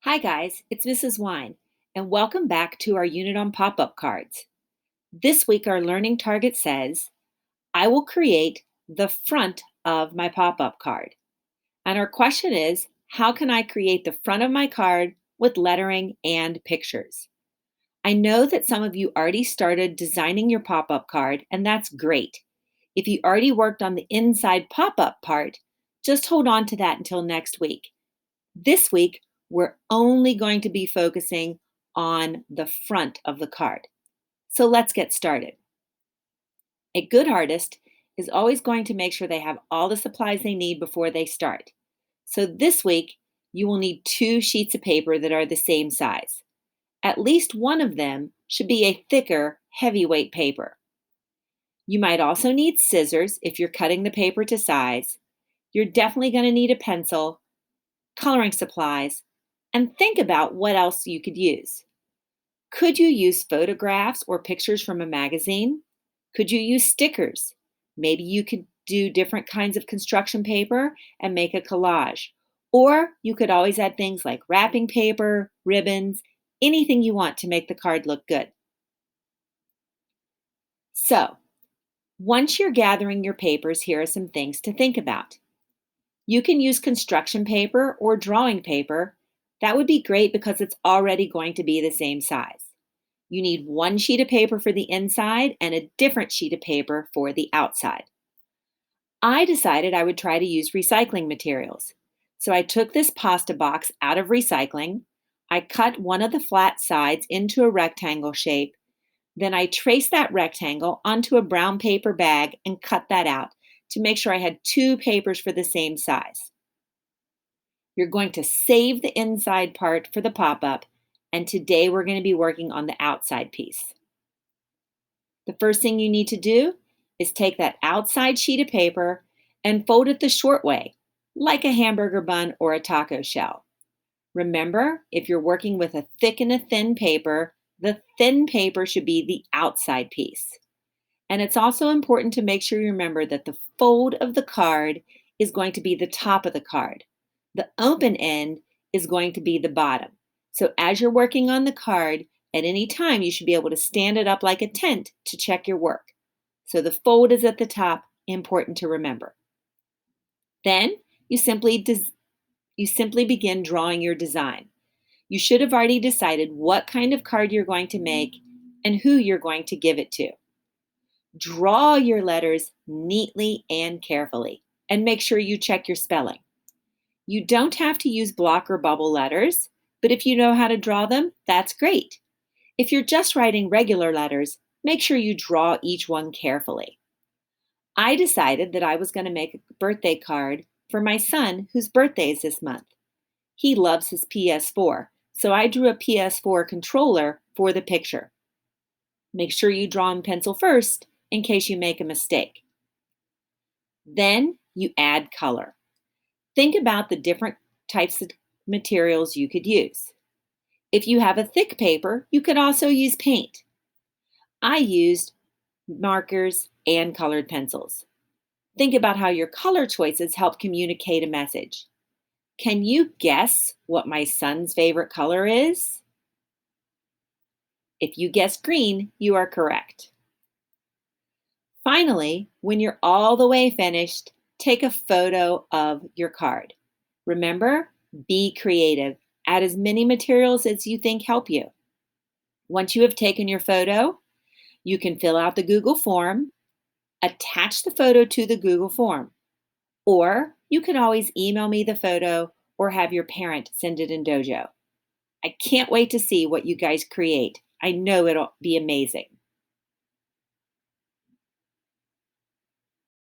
Hi guys, it's Mrs. Wine, and welcome back to our unit on pop-up cards. This week our learning target says, I will create the front of my pop-up card. And our question is, how can I create the front of my card with lettering and pictures? I know that some of you already started designing your pop-up card, and that's great. If you already worked on the inside pop-up part, just hold on to that until next week. This week, we're only going to be focusing on the front of the card. So let's get started. A good artist is always going to make sure they have all the supplies they need before they start. So this week, you will need 2 sheets of paper that are the same size. At least one of them should be a thicker, heavyweight paper. You might also need scissors if you're cutting the paper to size. You're definitely going to need a pencil, coloring supplies, and think about what else you could use. Could you use photographs or pictures from a magazine? Could you use stickers? Maybe you could do different kinds of construction paper and make a collage. Or you could always add things like wrapping paper, ribbons, anything you want to make the card look good. So, once you're gathering your papers, here are some things to think about. You can use construction paper or drawing paper. That would be great because it's already going to be the same size. You need 1 sheet of paper for the inside and a different sheet of paper for the outside. I decided I would try to use recycling materials. So I took this pasta box out of recycling. I cut one of the flat sides into a rectangle shape. Then I traced that rectangle onto a brown paper bag and cut that out to make sure I had 2 papers for the same size. You're going to save the inside part for the pop-up, and today we're going to be working on the outside piece. The first thing you need to do is take that outside sheet of paper and fold it the short way, like a hamburger bun or a taco shell. Remember, if you're working with a thick and a thin paper, the thin paper should be the outside piece. And it's also important to make sure you remember that the fold of the card is going to be the top of the card. The open end is going to be the bottom. So as you're working on the card, at any time you should be able to stand it up like a tent to check your work. So the fold is at the top, important to remember. Then you simply begin drawing your design. You should have already decided what kind of card you're going to make and who you're going to give it to. Draw your letters neatly and carefully, and make sure you check your spelling. You don't have to use block or bubble letters, but if you know how to draw them, that's great. If you're just writing regular letters, make sure you draw each one carefully. I decided that I was going to make a birthday card for my son whose birthday is this month. He loves his PS4, so I drew a PS4 controller for the picture. Make sure you draw in pencil first in case you make a mistake. Then you add color. Think about the different types of materials you could use. If you have a thick paper, you could also use paint. I used markers and colored pencils. Think about how your color choices help communicate a message. Can you guess what my son's favorite color is? If you guessed green, you are correct. Finally, when you're all the way finished, take a photo of your card. Remember, be creative. Add as many materials as you think help you. Once you have taken your photo, you can fill out the Google form, attach the photo to the Google form, or you can always email me the photo or have your parent send it in Dojo. I can't wait to see what you guys create. I know it'll be amazing.